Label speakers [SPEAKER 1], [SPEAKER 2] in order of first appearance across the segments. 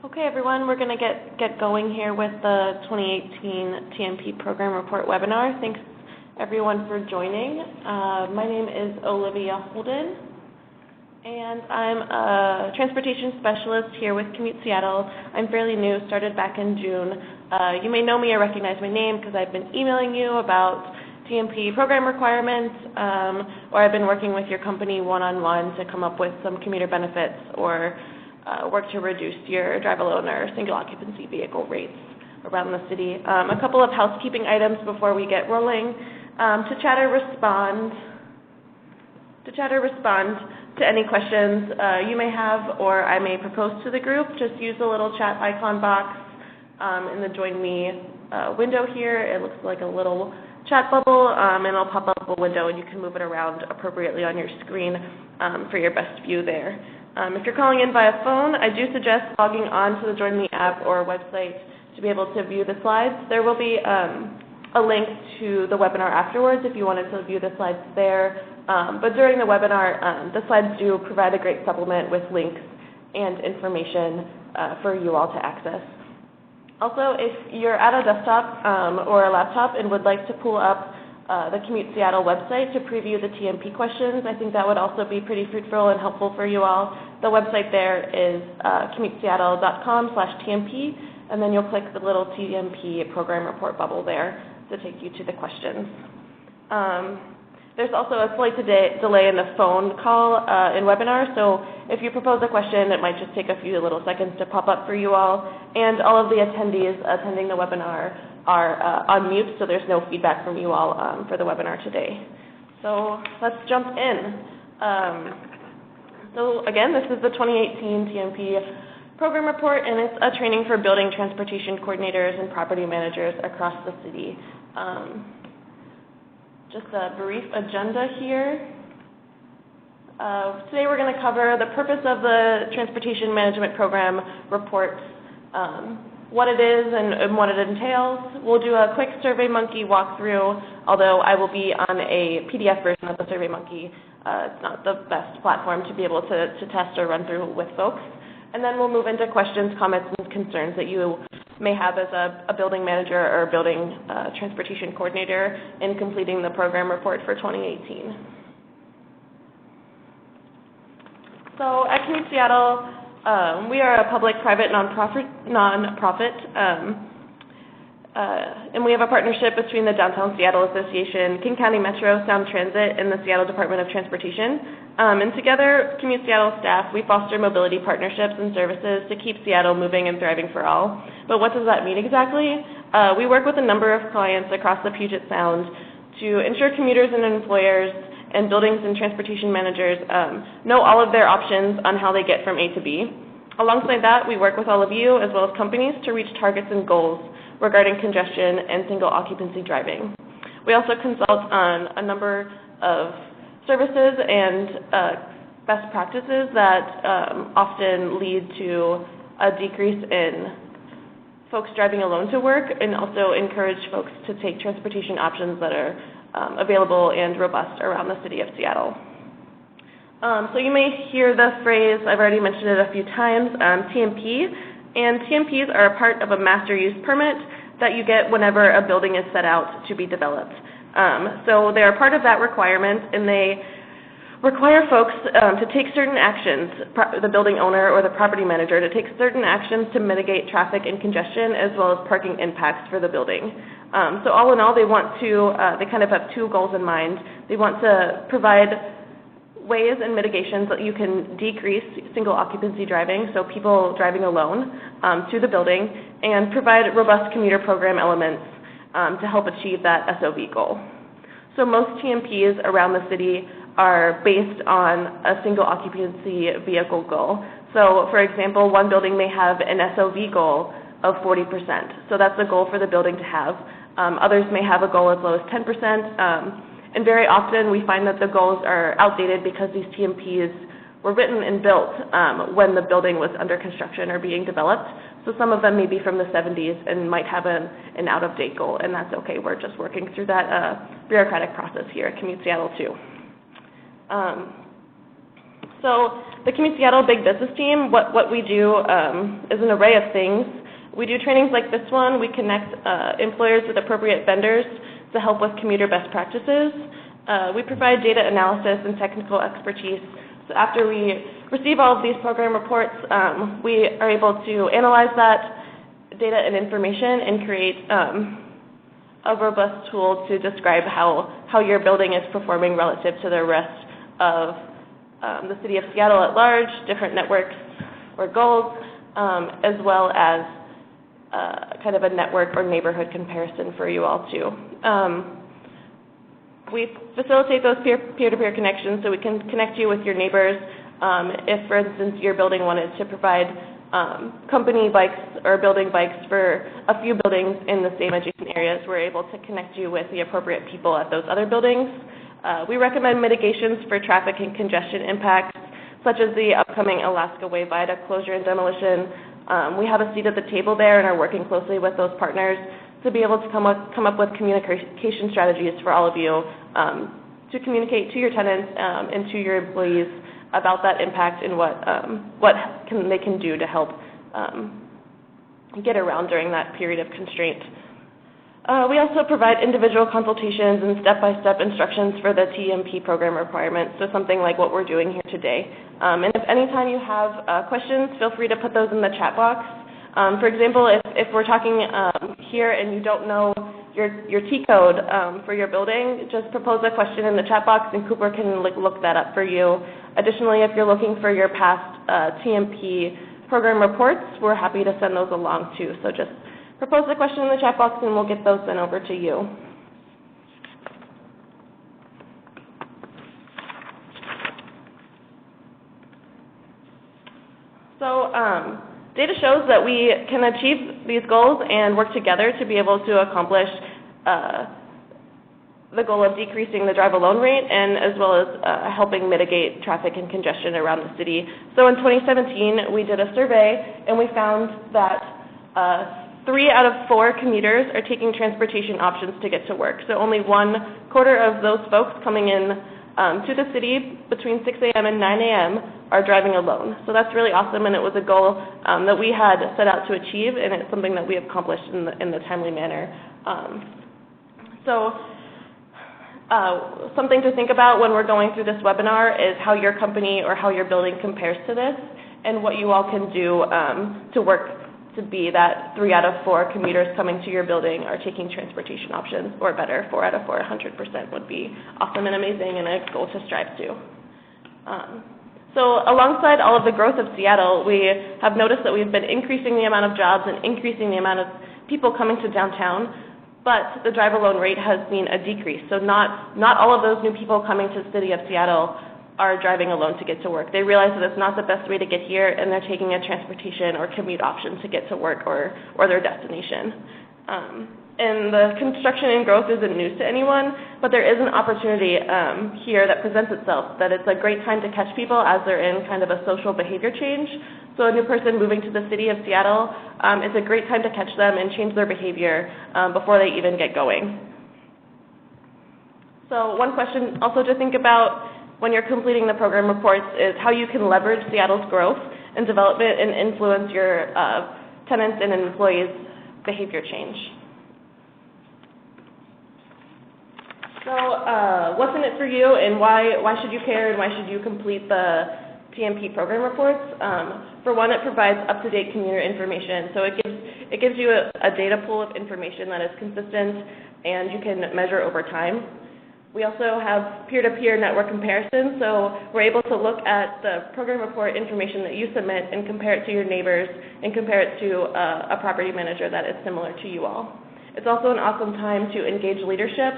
[SPEAKER 1] Okay, everyone, we're going to get going here with the 2018 TMP Program Report webinar. Thanks, everyone, for joining. My name is Olivia Holden, and I'm a transportation specialist here with Commute Seattle. I'm fairly new, started back in June. You may know me or recognize my name because I've been emailing you about TMP program requirements, or I've been working with your company one-on-one to come up with some commuter benefits or work to reduce your drive alone or single occupancy vehicle rates around the city. A couple of housekeeping items before we get rolling. To chat or respond to any questions you may have or I may propose to the group, just use the little chat icon box in the Join Me window here. It looks like a little chat bubble, and it'll pop up a window, and you can move it around appropriately on your screen for your best view there. If you're calling in via phone, I do suggest logging on to the Join Me app or website to be able to view the slides. There will be a link to the webinar afterwards if you wanted to view the slides there. But during the webinar, the slides do provide a great supplement with links and information for you all to access. Also, if you're at a desktop or a laptop and would like to pull up the Commute Seattle website to preview the TMP questions, I think that would also be pretty fruitful and helpful for you all. The website there is commuteseattle.com/TMP, and then you'll click the little TMP program report bubble there to take you to the questions. There's also a slight delay in the phone call in webinar, so if you propose a question, it might just take a few little seconds to pop up for you all. And all of the attendees attending the webinar are on mute, so there's no feedback from you all for the webinar today. So let's jump in. So again, this is the 2018 TMP Program Report, and it's a training for building transportation coordinators and property managers across the city. Just a brief agenda here. Today we're going to cover the purpose of the Transportation Management Program Reports, what it is and what it entails. We'll do a quick SurveyMonkey walkthrough, although I will be on a PDF version of the SurveyMonkey. It's not the best platform to be able to test or run through with folks. And then we'll move into questions, comments, and concerns that you may have as a building manager or building transportation coordinator in completing the program report for 2018. So at Commute Seattle, we are a public-private nonprofit, and we have a partnership between the Downtown Seattle Association, King County Metro, Sound Transit, and the Seattle Department of Transportation. And together, Commute Seattle staff, we foster mobility partnerships and services to keep Seattle moving and thriving for all. But what does that mean exactly? We work with a number of clients across the Puget Sound to ensure commuters and employers and buildings and transportation managers know all of their options on how they get from A to B. Alongside that, we work with all of you as well as companies to reach targets and goals regarding congestion and single occupancy driving. We also consult on a number of services and best practices that often lead to a decrease in folks driving alone to work, and also encourage folks to take transportation options that are available and robust around the city of Seattle. So you may hear the phrase, I've already mentioned it a few times, TMP, and TMPs are a part of a master use permit that you get whenever a building is set out to be developed. So they're a part of that requirement, and they require folks to take certain actions, the building owner or the property manager, to take certain actions to mitigate traffic and congestion as well as parking impacts for the building. So all in all, they want to, they kind of have two goals in mind. They want to provide ways and mitigations that you can decrease single occupancy driving, so people driving alone to the building, and provide robust commuter program elements to help achieve that SOV goal. So most TMPs around the city are based on a single occupancy vehicle goal. So for example, one building may have an SOV goal of 40%. So that's a goal for the building to have. Others may have a goal as low as 10%. And very often we find that the goals are outdated because these TMPs were written and built when the building was under construction or being developed. So some of them may be from the 70s and might have an out-of-date goal, and that's okay. We're just working through that bureaucratic process here at Commute Seattle too. So the Commute Seattle Big Business Team, what we do is an array of things. We do trainings like this one. We connect employers with appropriate vendors to help with commuter best practices. We provide data analysis and technical expertise. So after we receive all of these program reports, we are able to analyze that data and information and create a robust tool to describe how your building is performing relative to the rest of the city of Seattle at large, different networks or goals, as well as kind of a network or neighborhood comparison for you all too. We facilitate those peer-to-peer connections so we can connect you with your neighbors. If, for instance, your building wanted to provide company bikes or building bikes for a few buildings in the same adjacent areas, we're able to connect you with the appropriate people at those other buildings. We recommend mitigations for traffic and congestion impacts, such as the upcoming Alaska Way Viaduct closure and demolition. We have a seat at the table there and are working closely with those partners to be able to come up with communication strategies for all of you to communicate to your tenants and to your employees about that impact and what they can do to help get around during that period of constraint. We also provide individual consultations and step-by-step instructions for the TMP program requirements, so something like what we're doing here today. And if anytime you have questions, feel free to put those in the chat box. For example, if we're talking here and you don't know your T code for your building, just propose a question in the chat box and Cooper can look that up for you. Additionally, if you're looking for your past TMP program reports, we're happy to send those along too. So just propose the question in the chat box and we'll get those sent over to you. So data shows that we can achieve these goals and work together to be able to accomplish the goal of decreasing the drive alone rate and as well as helping mitigate traffic and congestion around the city. So in 2017, we did a survey and we found that 3 out of 4 commuters are taking transportation options to get to work. So only 1/4 of those folks coming in to the city between 6 a.m. and 9 a.m. are driving alone. So that's really awesome, and it was a goal that we had set out to achieve, and it's something that we have accomplished in the timely manner. Something to think about when we're going through this webinar is how your company or how your building compares to this, and what you all can do to work to be that 3 out of 4 commuters coming to your building are taking transportation options, or better, 4 out of 4, 100% would be awesome and amazing and a goal to strive to. So alongside all of the growth of Seattle, we have noticed that we've been increasing the amount of jobs and increasing the amount of people coming to downtown, but the drive alone rate has seen a decrease. So not all of those new people coming to the city of Seattle are driving alone to get to work. They realize that it's not the best way to get here, and they're taking a transportation or commute option to get to work or their destination. And the construction and growth isn't news to anyone, but there is an opportunity here that presents itself, that it's a great time to catch people as they're in kind of a social behavior change. So a new person moving to the city of Seattle, it's a great time to catch them and change their behavior before they even get going. So one question also to think about when you're completing the program reports is how you can leverage Seattle's growth and development and influence your tenants and employees' behavior change. So what's in it for you, and why should you care, and why should you complete the TMP program reports? For one, it provides up-to-date commuter information. So it gives you a data pool of information that is consistent and you can measure over time. We also have peer-to-peer network comparison, so we're able to look at the program report information that you submit and compare it to your neighbors and compare it to a property manager that is similar to you all. It's also an awesome time to engage leadership,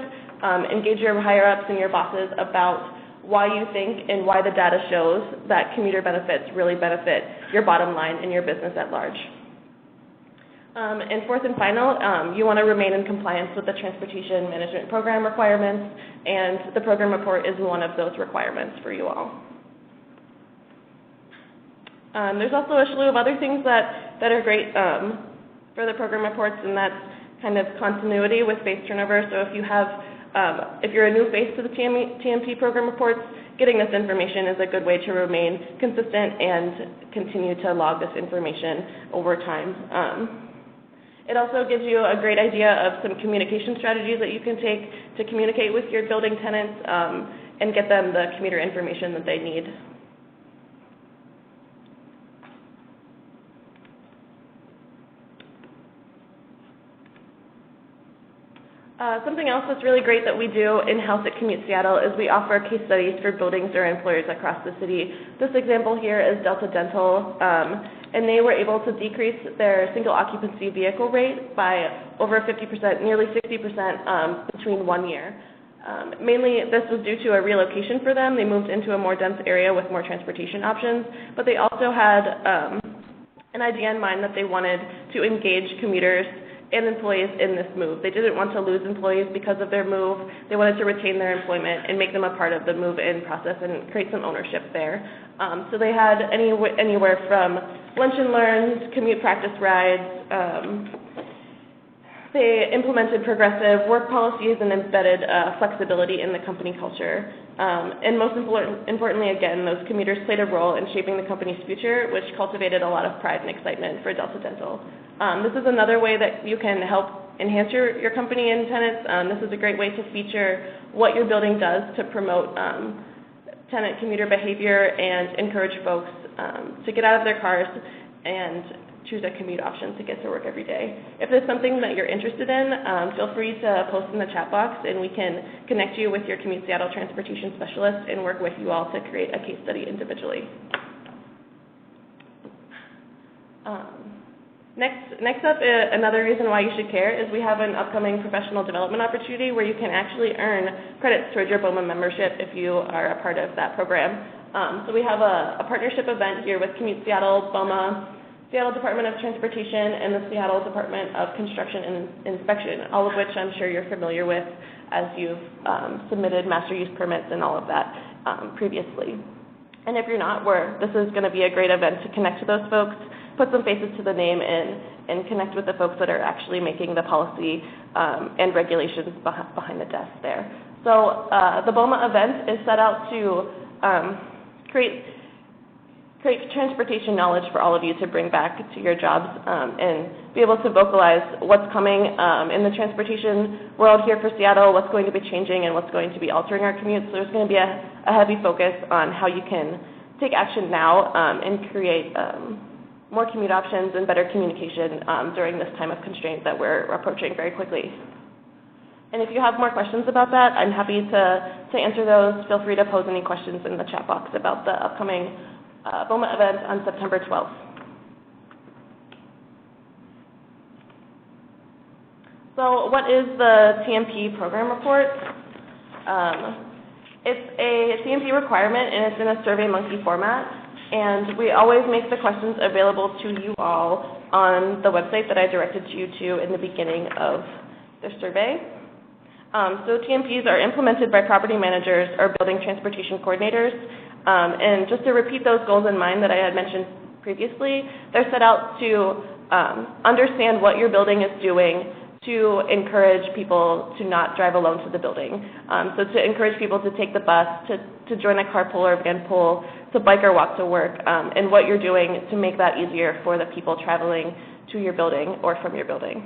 [SPEAKER 1] engage your higher-ups and your bosses about why you think and why the data shows that commuter benefits really benefit your bottom line and your business at large. And fourth and final, you want to remain in compliance with the Transportation Management Program requirements, and the program report is one of those requirements for you all. There's also a slew of other things that are great for the program reports, and that's kind of continuity with base turnover. So if you have if you're a new face to the TMP Program Reports, getting this information is a good way to remain consistent and continue to log this information over time. It also gives you a great idea of some communication strategies that you can take to communicate with your building tenants and get them the commuter information that they need. Something else that's really great that we do in-house at Commute Seattle is we offer case studies for buildings or employers across the city. This example here is Delta Dental, and they were able to decrease their single occupancy vehicle rate by over 50%, nearly 60% between 1 year. Mainly this was due to a relocation for them. They moved into a more dense area with more transportation options, but they also had an idea in mind that they wanted to engage commuters and employees in this move. They didn't want to lose employees because of their move. They wanted to retain their employment and make them a part of the move-in process and create some ownership there. So they had anywhere from lunch and learns, commute practice rides. They implemented progressive work policies and embedded flexibility in the company culture. And most importantly, again, those commuters played a role in shaping the company's future, which cultivated a lot of pride and excitement for Delta Dental. This is another way that you can help enhance your company and tenants. This is a great way to feature what your building does to promote tenant commuter behavior and encourage folks to get out of their cars and choose a commute option to get to work every day. If there's something that you're interested in, feel free to post in the chat box and we can connect you with your Commute Seattle transportation specialist and work with you all to create a case study individually. Next up, another reason why you should care is we have an upcoming professional development opportunity where you can actually earn credits towards your BOMA membership if you are a part of that program. So we have a partnership event here with Commute Seattle, BOMA, Seattle Department of Transportation, and the Seattle Department of Construction and Inspection, all of which I'm sure you're familiar with as you've submitted master use permits and all of that previously. And if you're not, this is going to be a great event to connect to those folks, put some faces to the name, and connect with the folks that are actually making the policy and regulations behind the desk there. So the BOMA event is set out to create transportation knowledge for all of you to bring back to your jobs and be able to vocalize what's coming in the transportation world here for Seattle, what's going to be changing and what's going to be altering our commutes. So there's going to be a heavy focus on how you can take action now and create more commute options and better communication during this time of constraint that we're approaching very quickly. And if you have more questions about that, I'm happy to answer those. Feel free to pose any questions in the chat box about the upcoming BOMA event on September 12th. So what is the TMP Program Report? It's a TMP requirement and it's in a SurveyMonkey format. And we always make the questions available to you all on the website that I directed you to in the beginning of the survey. So TMPs are implemented by property managers or building transportation coordinators. And just to repeat those goals in mind that I had mentioned previously, they're set out to understand what your building is doing to encourage people to not drive alone to the building. So to encourage people to take the bus, to join a carpool or van pool, to bike or walk to work, and what you're doing to make that easier for the people traveling to your building or from your building.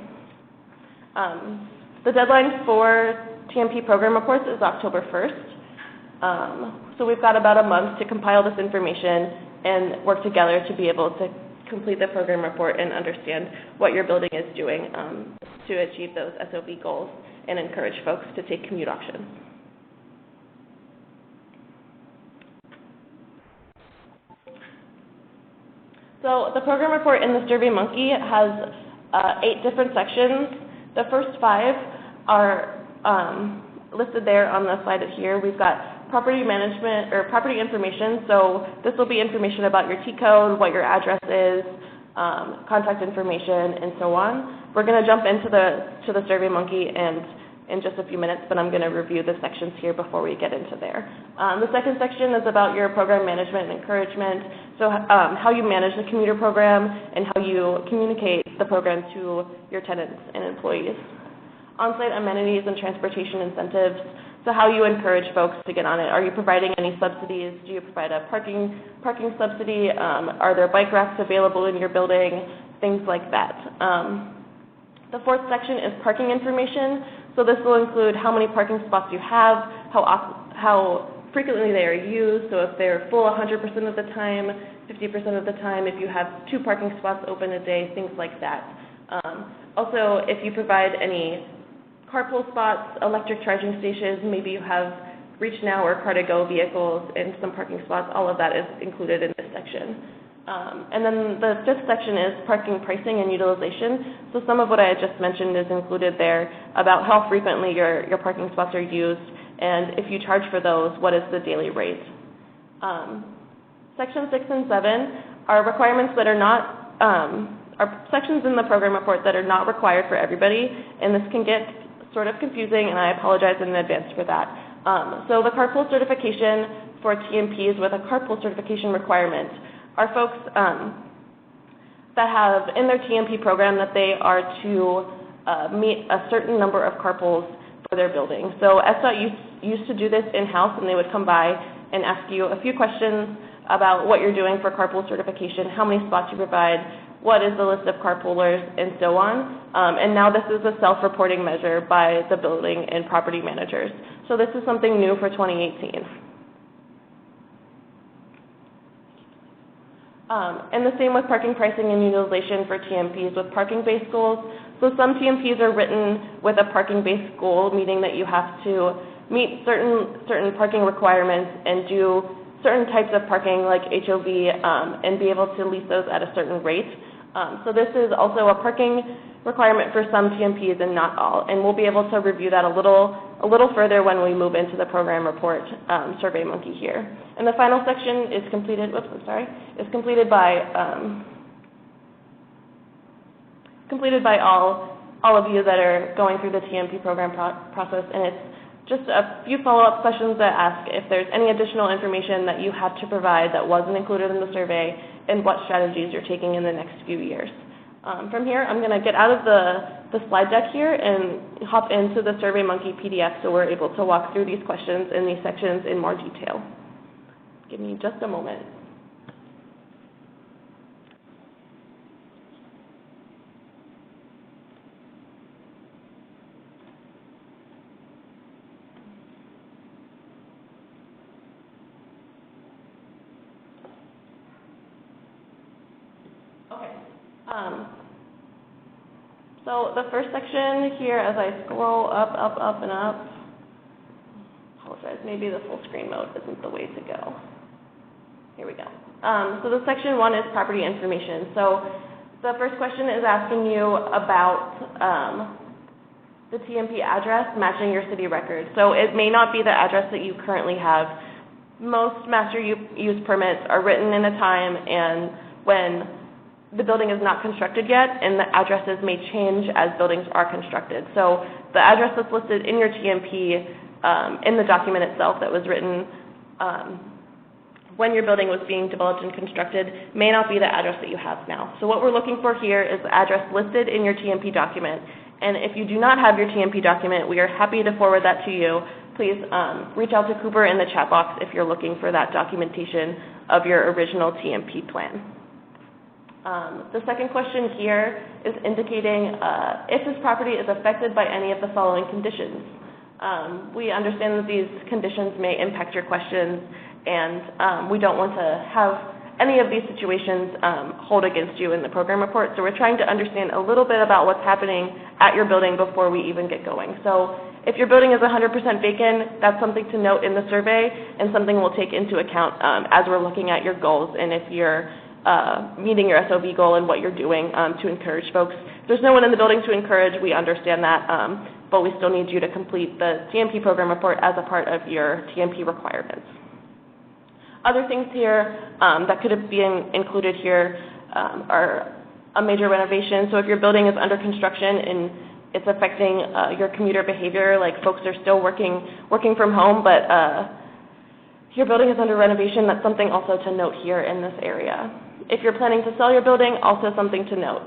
[SPEAKER 1] The deadline for TMP program reports is October 1st. So we've got about a month to compile this information and work together to be able to complete the program report and understand what your building is doing to achieve those SOB goals and encourage folks to take commute options. So the program report in the SurveyMonkey has 8 different sections. The first 5 are listed there on the slide here. We've got property management or property information. So this will be information about your T code, what your address is, contact information, and so on. We're going to jump into the SurveyMonkey in just a few minutes, but I'm going to review the sections here before we get into there. The second section is about your program management and encouragement, so how you manage the commuter program and how you communicate the program to your tenants and employees. on-site amenities and transportation incentives. So how you encourage folks to get on it. Are you providing any subsidies? Do you provide a parking subsidy? Are there bike racks available in your building? Things like that. The fourth section is parking information. So this will include how many parking spots you have, how frequently they are used. So if they're full 100% of the time, 50% of the time, if you have 2 parking spots open a day, things like that. Also, if you provide any carpool spots, electric charging stations, maybe you have Reach Now or Car2Go vehicles in some parking spots, all of that is included in this section. And then the fifth section is parking pricing and utilization. So some of what I had just mentioned is included there about how frequently your parking spots are used, and if you charge for those, what is the daily rate. Section 6 and 7 are requirements that are not, are sections in the program report that are not required for everybody, and this can get sort of confusing, and I apologize in advance for that. So the Carpool Certification for TMPs with a Carpool Certification requirement are folks that have in their TMP program that they are to meet a certain number of carpools for their building. So SDOT used to do this in-house, and they would come by and ask you a few questions about what you're doing for carpool certification, how many spots you provide, what is the list of carpoolers, and so on. And now this is a self-reporting measure by the building and property managers. So this is something new for 2018. And the same with parking pricing and utilization for TMPs with parking-based goals. So some TMPs are written with a parking-based goal, meaning that you have to meet certain parking requirements and do certain types of parking like HOV and be able to lease those at a certain rate. So this is also a parking requirement for some TMPs and not all, and we'll be able to review that a little further when we move into the program report SurveyMonkey here. And the final section is completed. Is completed by all of you that are going through the TMP program process, and it's just a few follow-up questions that ask if there's any additional information that you had to provide that wasn't included in the survey, and what strategies you're taking in the next few years. From here, I'm going to get out of the slide deck here and hop into the SurveyMonkey PDF so we're able to walk through these questions in these sections in more detail. Give me just a moment. So the first section here, as I scroll up and up, apologize, maybe the full screen mode isn't the way to go. Here we go. So the section 1 is property information. So the first question is asking you about the TMP address matching your city record. So it may not be the address that you currently have. Most master use permits are written in a time and when the building is not constructed yet, and the addresses may change as buildings are constructed. So the address that's listed in your TMP in the document itself that was written when your building was being developed and constructed may not be the address that you have now. So what we're looking for here is the address listed in your TMP document. And if you do not have your TMP document, we are happy to forward that to you. Please reach out to Cooper in the chat box if you're looking for that documentation of your original TMP plan. The second question here is indicating if this property is affected by any of the following conditions. We understand that these conditions may impact your questions, and we don't want to have any of these situations hold against you in the program report. So we're trying to understand a little bit about what's happening at your building before we even get going. So if your building is 100% vacant, that's something to note in the survey and something we'll take into account as we're looking at your goals and if you're meeting your SOV goal and what you're doing to encourage folks. If there's no one in the building to encourage, we understand that, but we still need you to complete the TMP program report as a part of your TMP requirements. Other things here that could have been included here are a major renovation. So if your building is under construction and it's affecting your commuter behavior, like folks are still working from home, but your building is under renovation, that's something also to note here in this area. If you're planning to sell your building, also something to note.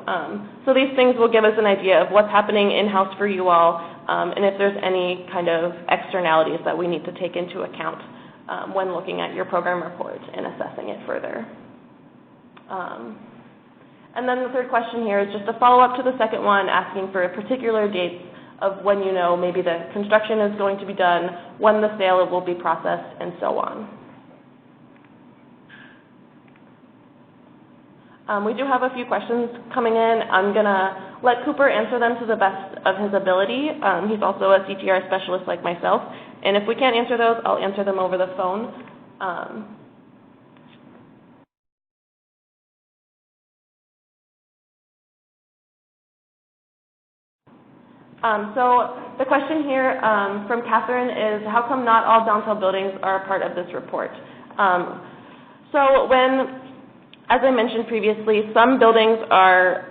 [SPEAKER 1] So these things will give us an idea of what's happening in-house for you all, and if there's any kind of externalities that we need to take into account when looking at your program report and assessing it further. And then the third question here is just a follow-up to the second one, asking for particular dates of when you know maybe the construction is going to be done, when the sale will be processed, and so on. We do have a few questions coming in. I'm going to let Cooper answer them to the best of his ability. He's also a CTR specialist like myself, and if we can't answer those, I'll answer them over the phone. So the question here from Catherine is, how come not all downtown buildings are a part of this report? As I mentioned previously, some buildings are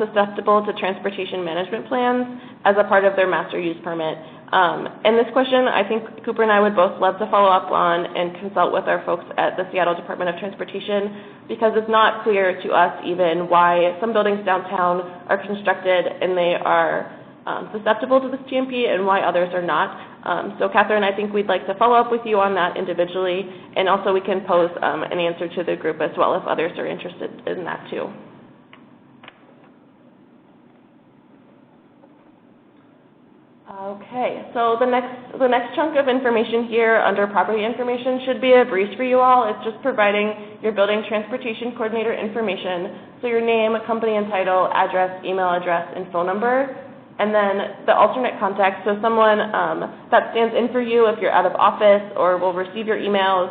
[SPEAKER 1] susceptible to transportation management plans as a part of their master use permit. And this question, I think Cooper and I would both love to follow up on and consult with our folks at the Seattle Department of Transportation, because it's not clear to us even why some buildings downtown are constructed and they are susceptible to this TMP and why others are not. So Catherine, I think we'd like to follow up with you on that individually, and also we can pose an answer to the group as well if others are interested in that too. Okay, so the next chunk of information here under property information should be a breeze for you all. It's just providing your building transportation coordinator information, so your name, company and title, address, email address, and phone number. And then the alternate contact, so someone that stands in for you if you're out of office or will receive your emails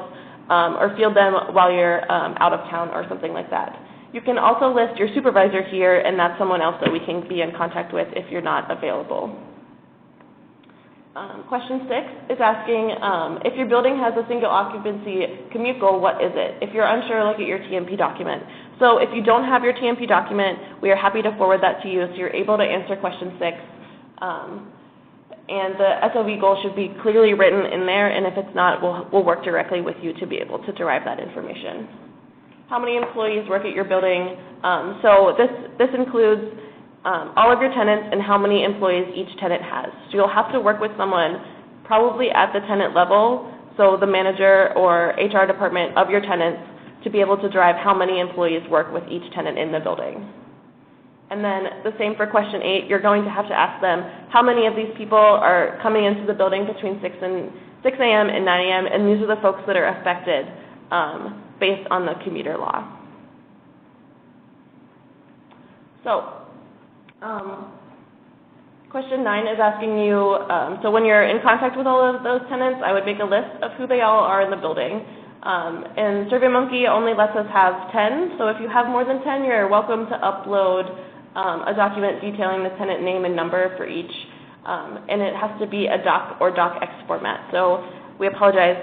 [SPEAKER 1] or field them while you're out of town or something like that. You can also list your supervisor here, and that's someone else that we can be in contact with if you're not available. Question 6 is asking if your building has a single occupancy commute goal, what is it? If you're unsure, look at your TMP document. So if you don't have your TMP document, we are happy to forward that to you so you're able to answer question 6. And the SOV goal should be clearly written in there, and if it's not, we'll work directly with you to be able to derive that information. How many employees work at your building? So this includes all of your tenants and how many employees each tenant has. So you'll have to work with someone probably at the tenant level, so the manager or HR department of your tenants, to be able to derive how many employees work with each tenant in the building. And then the same for question 8, you're going to have to ask them how many of these people are coming into the building between 6 a.m. and 9 a.m., and these are the folks that are affected based on the commuter law. So, question 9 is asking you, so when you're in contact with all of those tenants, I would make a list of who they all are in the building. And SurveyMonkey only lets us have 10, so if you have more than 10, you're welcome to upload a document detailing the tenant name and number for each, and it has to be a doc or docx format. So we apologize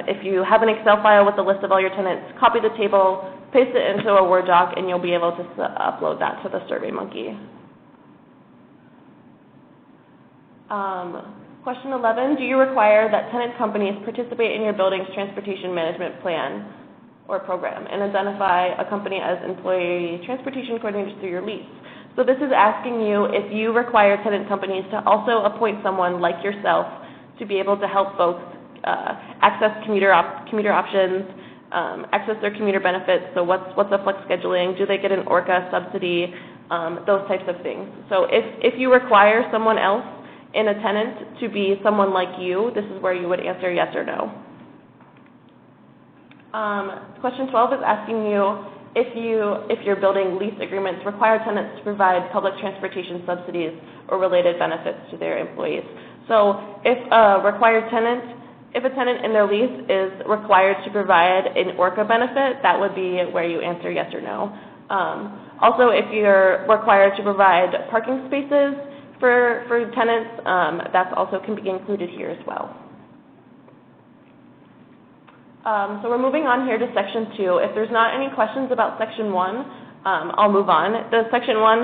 [SPEAKER 1] if you have an Excel file with a list of all your tenants, copy the table, paste it into a Word doc, and you'll be able to upload that to the SurveyMonkey. Question 11, do you require that tenant companies participate in your building's transportation management plan or program and identify a company as employee transportation coordinators through your lease? So this is asking you if you require tenant companies to also appoint someone like yourself to be able to help folks access commuter options, access their commuter benefits. So what's the flex scheduling? Do they get an ORCA subsidy? Those types of things. So if you require someone else in a tenant to be someone like you, this is where you would answer yes or no. Question 12 is asking you if your building lease agreements require tenants to provide public transportation subsidies or related benefits to their employees. So if a tenant in their lease is required to provide an ORCA benefit, that would be where you answer yes or no. Also, if you're required to provide parking spaces for tenants, that's also can be included here as well. So we're moving on here to Section 2. If there's not any questions about Section 1, I'll move on. The Section 1,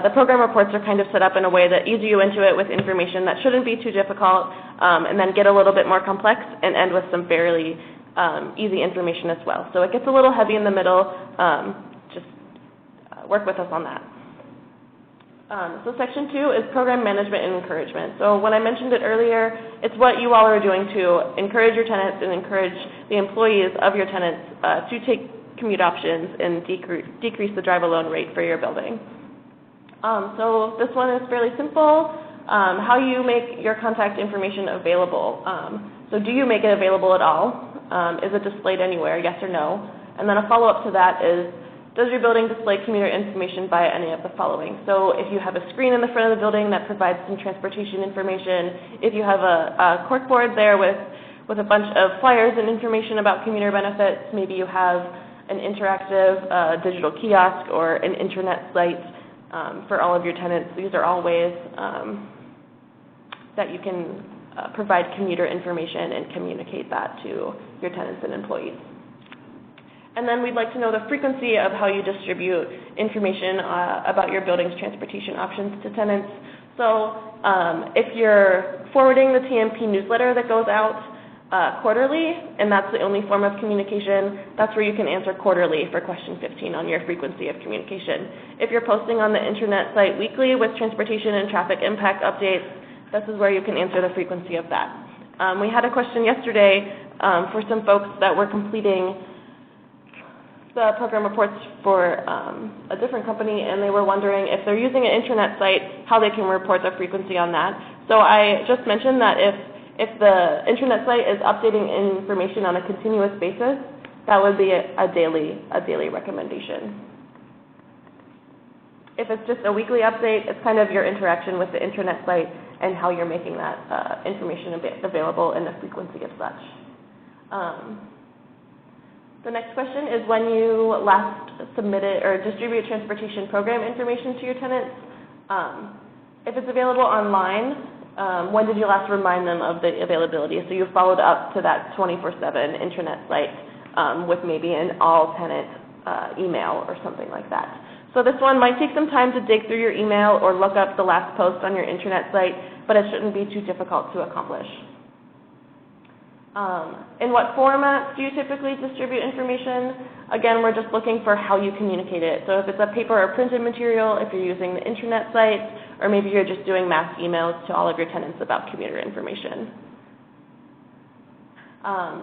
[SPEAKER 1] the program reports are kind of set up in a way that ease you into it with information that shouldn't be too difficult, and then get a little bit more complex and end with some fairly easy information as well. So it gets a little heavy in the middle. Just work with us on that. So Section 2 is program management and encouragement. So when I mentioned it earlier, it's what you all are doing to encourage your tenants and encourage the employees of your tenants to take commute options and decrease the drive-alone rate for your building. So this one is fairly simple. How you make your contact information available. So do you make it available at all? Is it displayed anywhere, yes or no? And then a follow-up to that is, does your building display commuter information via any of the following? So if you have a screen in the front of the building that provides some transportation information, if you have a corkboard there with a bunch of flyers and information about commuter benefits, maybe you have an interactive digital kiosk or an intranet site for all of your tenants. These are all ways that you can provide commuter information and communicate that to your tenants and employees. And then we'd like to know the frequency of how you distribute information about your building's transportation options to tenants. So if you're forwarding the TMP newsletter that goes out quarterly, and that's the only form of communication, that's where you can answer quarterly for question 15 on your frequency of communication. If you're posting on the internet site weekly with transportation and traffic impact updates, this is where you can answer the frequency of that. We had a question yesterday for some folks that were completing the program reports for a different company, and they were wondering if they're using an intranet site, how they can report the frequency on that. So I just mentioned that if the intranet site is updating information on a continuous basis, that would be a daily recommendation. If it's just a weekly update, it's kind of your interaction with the intranet site and how you're making that information available and the frequency of such. The next question is when you last submitted or distribute transportation program information to your tenants. If it's available online, when did you last remind them of the availability? So you followed up to that 24/7 intranet site with maybe an all-tenant email or something like that. So this one might take some time to dig through your email or look up the last post on your intranet site, but it shouldn't be too difficult to accomplish. In what formats do you typically distribute information? Again, we're just looking for how you communicate it. So if it's a paper or printed material, if you're using the intranet site, or maybe you're just doing mass emails to all of your tenants about commuter information.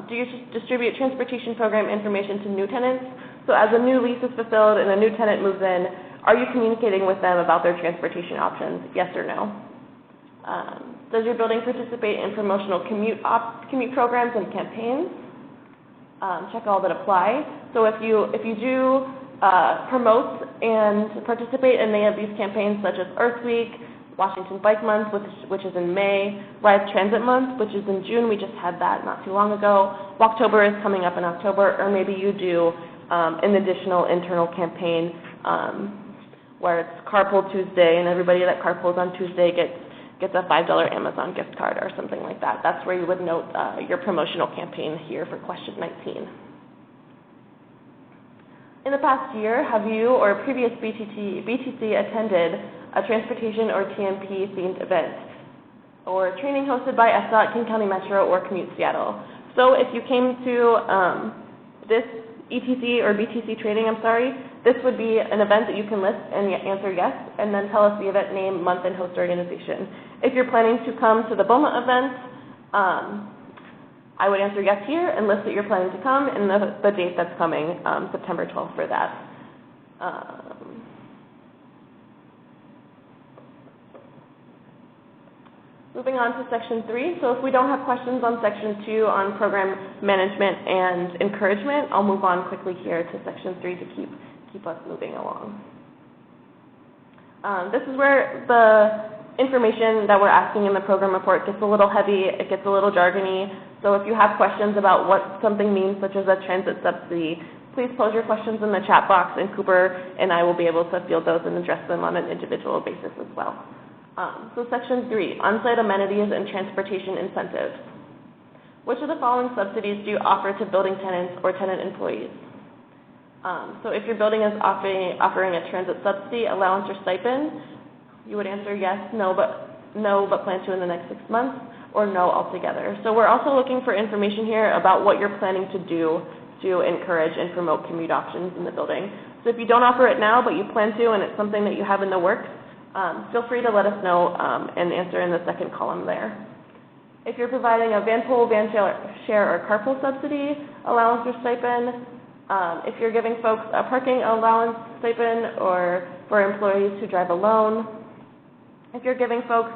[SPEAKER 1] Do you distribute transportation program information to new tenants? So as a new lease is fulfilled and a new tenant moves in, are you communicating with them about their transportation options, yes or no? Does your building participate in promotional commute programs and campaigns? Check all that apply. So if you do promote and participate in any of these campaigns, such as Earth Week, Washington Bike Month, which is in May, Ride Transit Month, which is in June, we just had that not too long ago, Walktober is coming up in October, or maybe you do an additional internal campaign where it's Carpool Tuesday, and everybody that carpools on Tuesday gets a $5 Amazon gift card or something like that. That's where you would note your promotional campaign here for question 19. In the past year, have you or a previous BTC attended a transportation or TMP themed event or training hosted by SDOT, King County Metro, or Commute Seattle? So if you came to this ETC or BTC training, this would be an event that you can list and answer yes, and then tell us the event name, month, and host organization. If you're planning to come to the BOMA event, I would answer yes here and list that you're planning to come and the date that's coming, September 12th for that. Moving on to Section 3. So if we don't have questions on Section 2 on program management and encouragement, I'll move on quickly here to Section 3 to keep us moving along. This is where the information that we're asking in the program report gets a little heavy, it gets a little jargony. So if you have questions about what something means, such as a transit subsidy, please pose your questions in the chat box, and Cooper and I will be able to field those and address them on an individual basis as well. So Section 3, on-site amenities and transportation incentives. Which of the following subsidies do you offer to building tenants or tenant employees? So if your building is offering a transit subsidy, allowance, or stipend, you would answer yes, no, but plan to in the next 6 months, or no altogether. So we're also looking for information here about what you're planning to do to encourage and promote commute options in the building. So if you don't offer it now, but you plan to, and it's something that you have in the works, feel free to let us know and answer in the second column there. If you're providing a van pool, van share, or carpool subsidy, allowance or stipend, if you're giving folks a parking allowance stipend or for employees who drive alone, if you're giving folks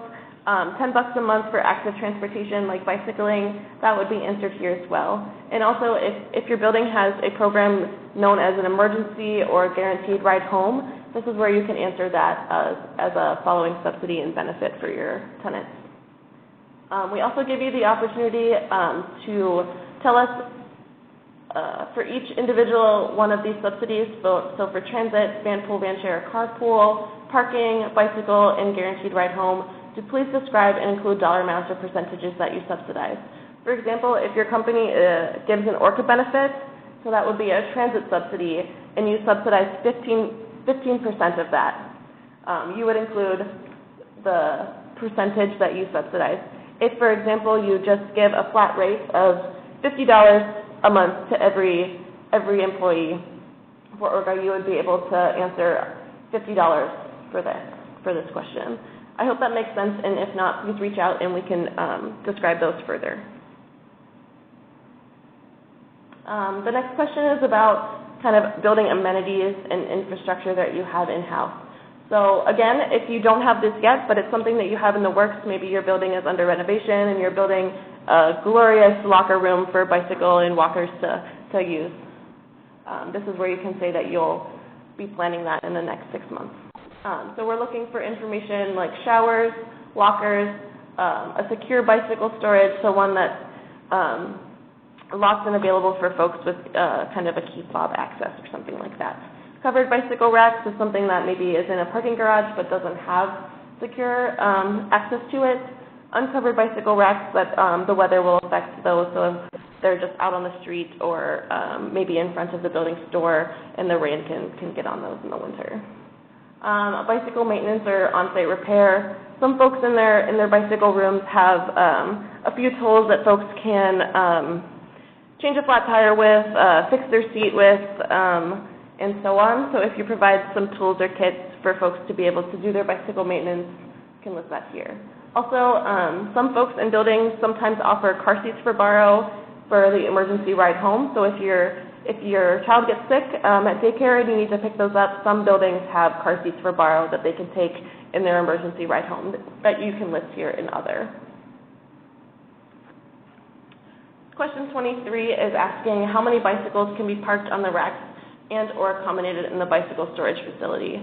[SPEAKER 1] $10 a month for active transportation like bicycling, that would be answered here as well. And also, if your building has a program known as an emergency or guaranteed ride home, this is where you can answer that as a following subsidy and benefit for your tenants. We also give you the opportunity to tell us for each individual one of these subsidies, so for transit, van pool, van share, carpool, parking, bicycle, and guaranteed ride home, to please describe and include dollar amounts or percentages that you subsidize. For example, if your company gives an ORCA benefit, so that would be a transit subsidy, and you subsidize 15% of that, you would include the percentage that you subsidize. If, for example, you just give a flat rate of $50 a month to every employee for ORCA, you would be able to answer $50 for this question. I hope that makes sense, and if not, please reach out and we can describe those further. The next question is about kind of building amenities and infrastructure that you have in-house. So again, if you don't have this yet, but it's something that you have in the works, maybe your building is under renovation and you're building a glorious locker room for bicycle and walkers to use. This is where you can say that you'll be planning that in the next 6 months. So we're looking for information like showers, lockers, a secure bicycle storage, so one that's locked and available for folks with kind of a key fob access or something like that. Covered bicycle racks is something that maybe is in a parking garage but doesn't have secure access to it. Uncovered bicycle racks that the weather will affect those, so if they're just out on the street or maybe in front of the building store and the rain can get on those in the winter. Bicycle maintenance or on-site repair. Some folks in their bicycle rooms have a few tools that folks can change a flat tire with, fix their seat with, and so on. So if you provide some tools or kits for folks to be able to do their bicycle maintenance, you can list that here. Also, some folks in buildings sometimes offer car seats for borrow for the emergency ride home. So if your child gets sick at daycare and you need to pick those up, some buildings have car seats for borrow that they can take in their emergency ride home that you can list here in other. Question 23 is asking how many bicycles can be parked on the racks and or accommodated in the bicycle storage facility.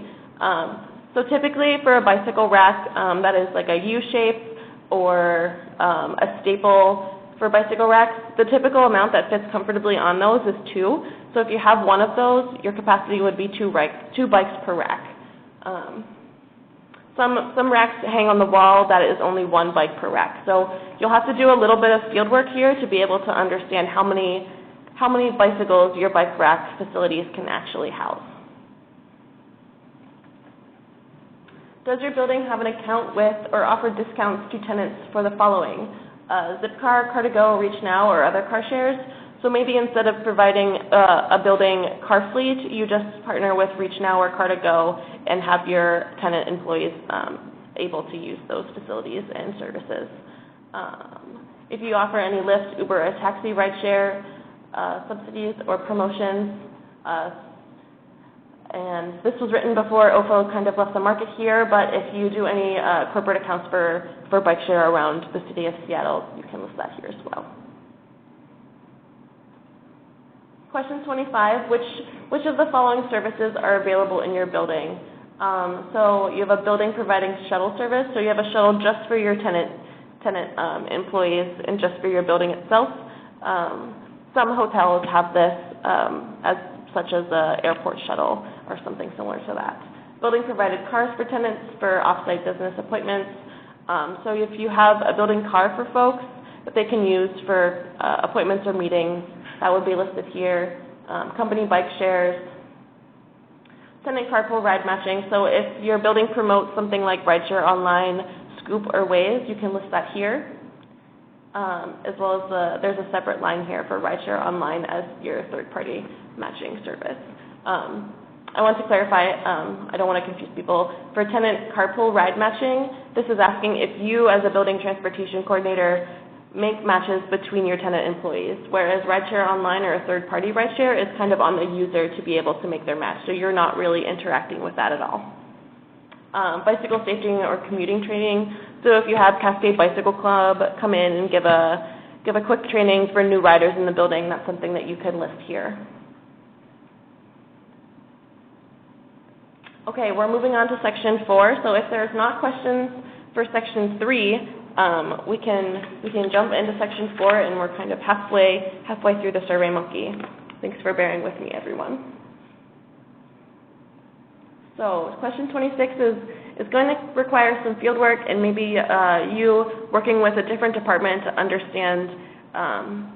[SPEAKER 1] So typically for a bicycle rack, that is like a U-shape or a staple for bicycle racks, the typical amount that fits comfortably on those is 2. So if you have one of those, your capacity would be 2 bikes per rack. Some racks hang on the wall that is only 1 bike per rack. So you'll have to do a little bit of field work here to be able to understand how many bicycles your bike rack facilities can actually house. Does your building have an account with or offer discounts to tenants for the following? Zipcar, Car2Go, Reach Now, or other car shares. So maybe instead of providing a building car fleet, you just partner with Reach Now or Car2Go and have your tenant employees able to use those facilities and services. If you offer any Lyft, Uber, or taxi rideshare subsidies or promotions, and this was written before OFO kind of left the market here, but if you do any corporate accounts for bike share around the city of Seattle, you can list that here as well. Question 25, which of the following services are available in your building? So you have a building providing shuttle service, so you have a shuttle just for your tenant employees and just for your building itself. Some hotels have this such as the airport shuttle or something similar to that. Building provided cars for tenants for off-site business appointments. So if you have a building car for folks that they can use for appointments or meetings, that would be listed here. Company bike shares. Tenant carpool ride matching. So if your building promotes something like Rideshare Online, Scoop, or Waze, you can list that here. As well as there's a separate line here for Rideshare Online as your third-party matching service. I want to clarify, I don't want to confuse people. For tenant carpool ride matching, this is asking if you as a building transportation coordinator make matches between your tenant employees, whereas rideshare online or a third-party rideshare is kind of on the user to be able to make their match, so you're not really interacting with that at all. Bicycle safety or commuting training. So if you have Cascade Bicycle Club come in and give a quick training for new riders in the building, that's something that you can list here. Okay, we're moving on to section 4. So if there's not questions for section 3, we can jump into section 4, and we're kind of halfway through the SurveyMonkey. Thanks for bearing with me, everyone. So question 26 is going to require some field work and maybe you working with a different department to understand,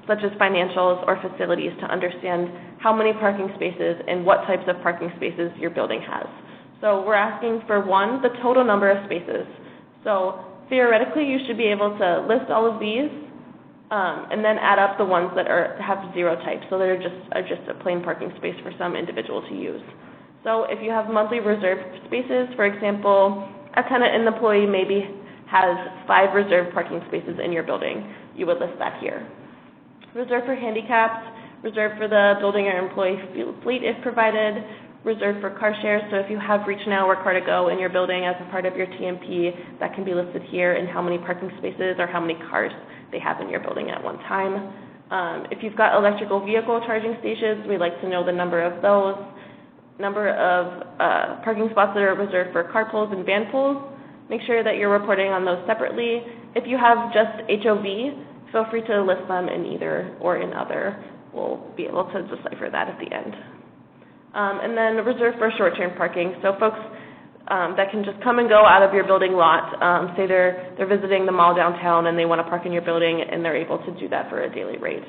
[SPEAKER 1] such as financials or facilities, to understand how many parking spaces and what types of parking spaces your building has. So we're asking for, one, the total number of spaces. So theoretically, you should be able to list all of these and then add up the ones that have 0 types, so they're just a plain parking space for some individual to use. So if you have monthly reserved spaces, for example, a tenant and employee maybe has 5 reserved parking spaces in your building, you would list that here. Reserved for handicaps, reserved for the building or employee fleet if provided, reserved for car shares. So if you have Reach Now or Car2Go in your building as a part of your TMP, that can be listed here, and how many parking spaces or how many cars they have in your building at one time. If you've got electrical vehicle charging stations, we'd like to know the number of those, number of parking spots that are reserved for carpools and van pools. Make sure that you're reporting on those separately. If you have just HOV, feel free to list them in either or in other. We'll be able to decipher that at the end. And then reserved for short-term parking. So folks that can just come and go out of your building lot, say they're visiting the mall downtown and they want to park in your building, and they're able to do that for a daily rate.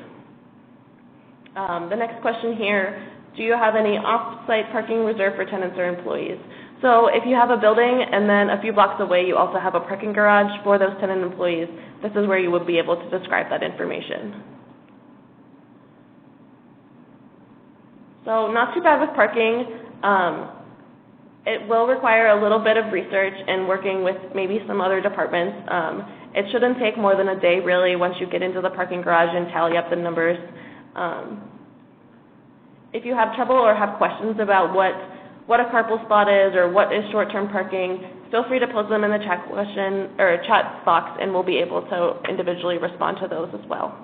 [SPEAKER 1] The next question here, do you have any off-site parking reserved for tenants or employees? So if you have a building and then a few blocks away you also have a parking garage for those tenant employees, this is where you would be able to describe that information. So not too bad with parking. It will require a little bit of research and working with maybe some other departments. It shouldn't take more than a day, really, once you get into the parking garage and tally up the numbers. If you have trouble or have questions about what a carpool spot is or what is short-term parking, feel free to post them in the chat question or chat box, and we'll be able to individually respond to those as well.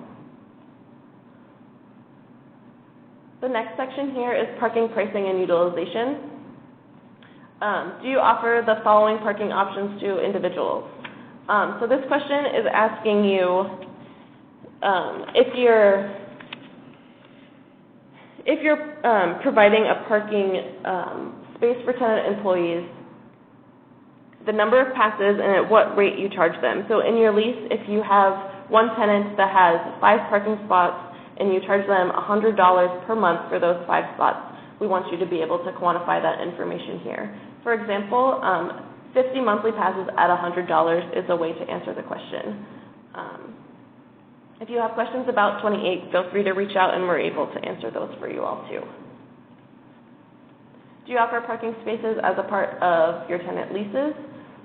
[SPEAKER 1] The next section here is parking pricing and utilization. Do you offer the following parking options to individuals? So this question is asking you if you're providing a parking space for tenant employees, the number of passes and at what rate you charge them. So in your lease, if you have one tenant that has 5 parking spots and you charge them $100 per month for those 5 spots, we want you to be able to quantify that information here. For example, 50 monthly passes at $100 is a way to answer the question. If you have questions about 28, feel free to reach out and we're able to answer those for you all too. Do you offer parking spaces as a part of your tenant leases?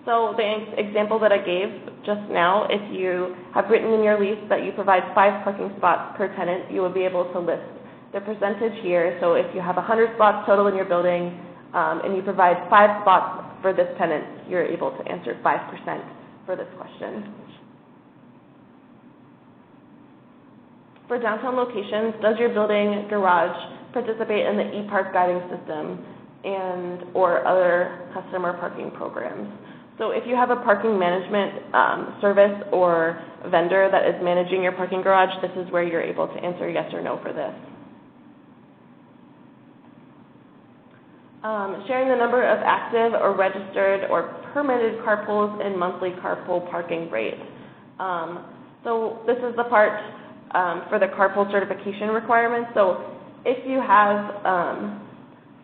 [SPEAKER 1] So the example that I gave just now, if you have written in your lease that you provide 5 parking spots per tenant, you will be able to list the percentage here. So if you have 100 spots total in your building and you provide 5 spots for this tenant, you're able to answer 5% for this question. For downtown locations, does your building garage participate in the ePark guiding system and or other customer parking programs? So if you have a parking management service or vendor that is managing your parking garage, this is where you're able to answer yes or no for this. Sharing the number of active or registered or permitted carpools and monthly carpool parking rate. So this is the part for the Carpool Certification requirements. So if you have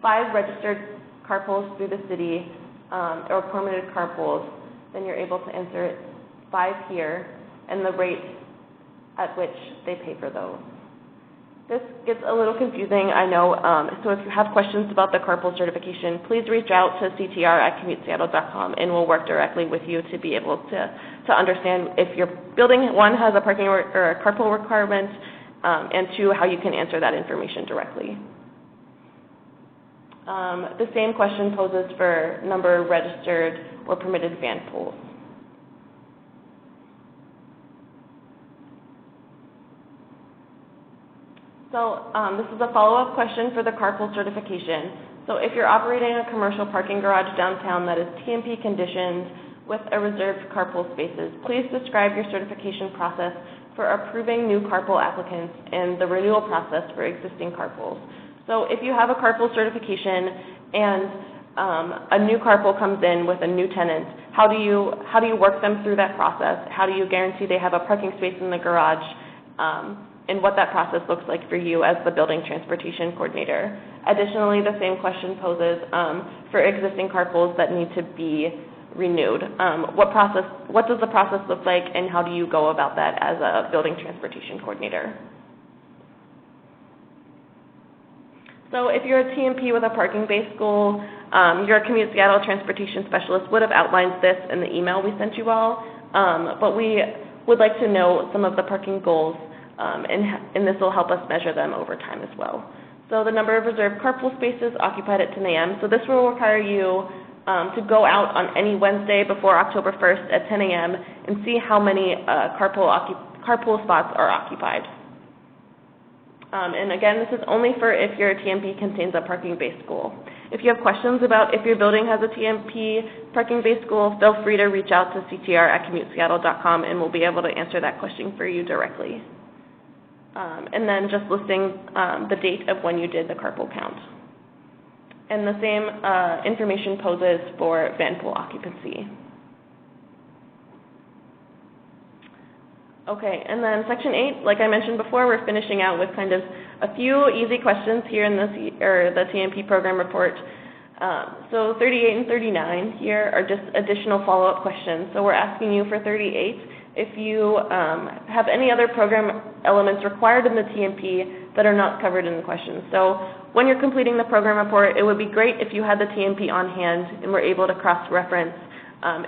[SPEAKER 1] 5 registered carpools through the city or permitted carpools, then you're able to answer it 5 here and the rate at which they pay for those. This gets a little confusing, I know, so if you have questions about the carpool certification, please reach out to ctr@commuteseattle.com and we'll work directly with you to be able to understand if your building, one, has a parking or a carpool requirement, and two, how you can answer that information directly. The same question poses for number of registered or permitted van pools. So this is a follow-up question for the carpool certification. So if you're operating a commercial parking garage downtown that is TMP conditioned with a reserved carpool spaces, please describe your certification process for approving new carpool applicants and the renewal process for existing carpools. So if you have a carpool certification and a new carpool comes in with a new tenant, how do you work them through that process? How do you guarantee they have a parking space in the garage? And what that process looks like for you as the building transportation coordinator. Additionally, the same question poses for existing carpools that need to be renewed. What does the process look like, and how do you go about that as a building transportation coordinator? So if you're a TMP with a parking-based goal, your Commute Seattle transportation specialist would have outlined this in the email we sent you all, but we would like to know some of the parking goals, and this will help us measure them over time as well. So the number of reserved carpool spaces occupied at 10 a.m. So this will require you to go out on any Wednesday before October 1st at 10 a.m. and see how many carpool spots are occupied. And again, this is only for if your TMP contains a parking-based goal. If you have questions about if your building has a TMP parking-based goal, feel free to reach out to ctr@commuteseattle.com and we'll be able to answer that question for you directly. And then just listing the date of when you did the carpool count. And the same information poses for van pool occupancy. Okay, and then Section 8, like I mentioned before, we're finishing out with kind of a few easy questions here in the TMP program report. So 38 and 39 here are just additional follow-up questions. So we're asking you for 38 if you have any other program elements required in the TMP that are not covered in the questions. So when you're completing the program report, it would be great if you had the TMP on hand and were able to cross-reference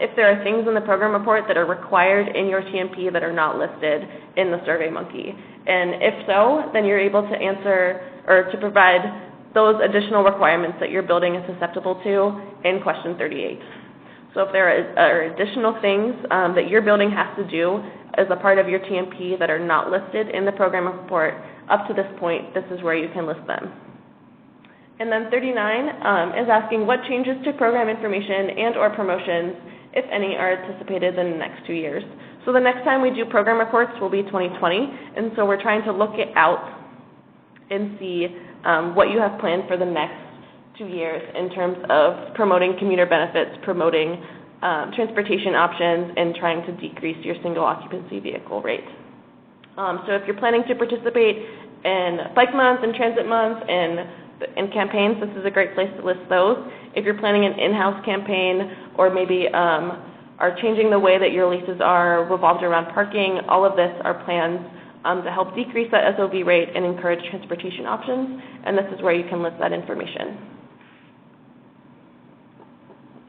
[SPEAKER 1] if there are things in the program report that are required in your TMP that are not listed in the SurveyMonkey. And if so, then you're able to answer or to provide those additional requirements that your building is susceptible to in question 38. So if there are additional things that your building has to do as a part of your TMP that are not listed in the program report, up to this point, this is where you can list them. And then 39 is asking what changes to program information and or promotions, if any, are anticipated in the next 2 years. So the next time we do program reports will be 2020, and so we're trying to look it out and see what you have planned for the next 2 years in terms of promoting commuter benefits, promoting transportation options, and trying to decrease your single occupancy vehicle rate. So if you're planning to participate in Bike Month and Transit Month and campaigns, this is a great place to list those. If you're planning an in-house campaign or maybe are changing the way that your leases are revolved around parking, all of this are plans to help decrease that SOV rate and encourage transportation options, and this is where you can list that information.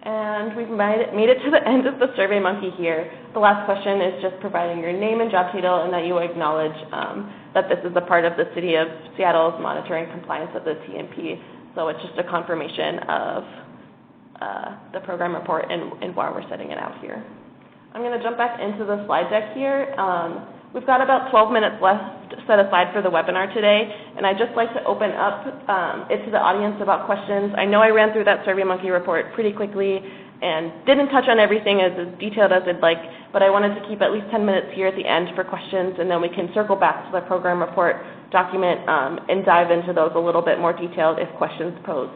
[SPEAKER 1] And we've made it to the end of the SurveyMonkey here. The last question is just providing your name and job title and that you acknowledge that this is a part of the City of Seattle's monitoring compliance of the TMP. So it's just a confirmation of the program report and why we're setting it out here. I'm going to jump back into the slide deck here. We've got about 12 minutes left set aside for the webinar today, and I'd just like to open up it to the audience about questions. I know I ran through that SurveyMonkey report pretty quickly and didn't touch on everything as detailed as I'd like, but I wanted to keep at least 10 minutes here at the end for questions, and then we can circle back to the program report document and dive into those a little bit more detailed if questions pose.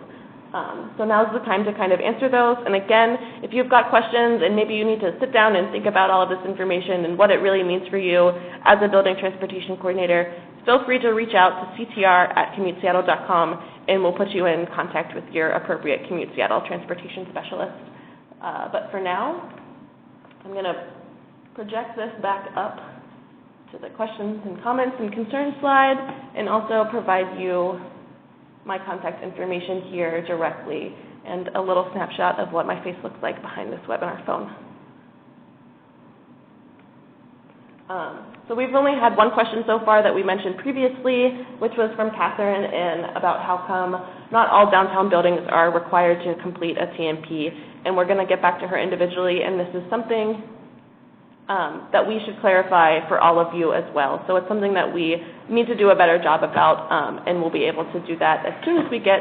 [SPEAKER 1] So now's the time to kind of answer those. And again, if you've got questions and maybe you need to sit down and think about all of this information and what it really means for you as a building transportation coordinator, feel free to reach out to ctr@commuteseattle.com and we'll put you in contact with your appropriate Commute Seattle transportation specialist. But for now, I'm going to project this back up to the questions and comments and concerns slide, and also provide you my contact information here directly and a little snapshot of what my face looks like behind this webinar phone. So we've only had one question so far that we mentioned previously, which was from Catherine about how come not all downtown buildings are required to complete a TMP, and we're going to get back to her individually, and this is something that we should clarify for all of you as well. So it's something that we need to do a better job about, and we'll be able to do that as soon as we get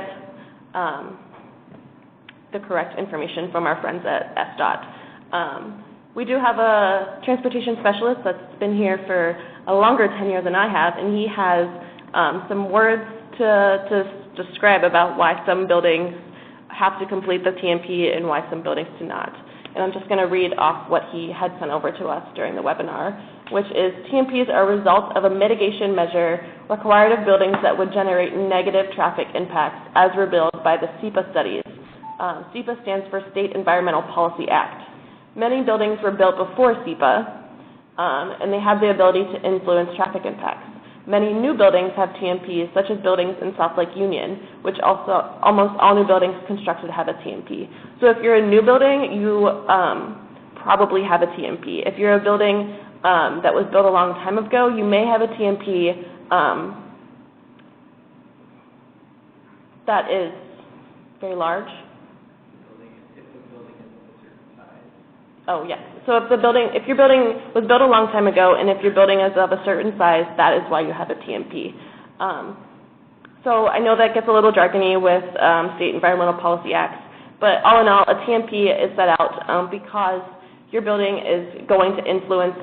[SPEAKER 1] the correct information from our friends at SDOT. We do have a transportation specialist that's been here for a longer tenure than I have, and he has some words to describe about why some buildings have to complete the TMP and why some buildings do not. And I'm just going to read off what he had sent over to us during the webinar, which is TMPs are a result of a mitigation measure required of buildings that would generate negative traffic impacts as revealed by the SEPA studies. SEPA stands for State Environmental Policy Act. Many buildings were built before SEPA, and they have the ability to influence traffic impacts. Many new buildings have TMPs, such as buildings in South Lake Union, which also almost all new buildings constructed have a TMP. So if you're a new building, you probably have a TMP. If you're a building that was built a long time ago, you may have a TMP that is very large. Oh, yes. So if your building was built a long time ago, and if your building is of a certain size, that is why you have a TMP. So I know that gets a little jargony with State Environmental Policy Acts, but all in all, a TMP is set out because your building is going to influence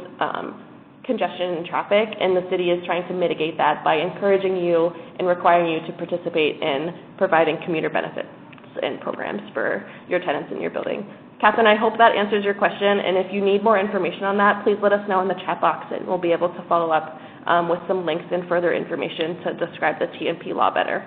[SPEAKER 1] congestion and traffic, and the city is trying to mitigate that by encouraging you and requiring you to participate in providing commuter benefits and programs for your tenants in your building. Catherine, I hope that answers your question, and if you need more information on that, please let us know in the chat box, and we'll be able to follow up with some links and further information to describe the TMP law better.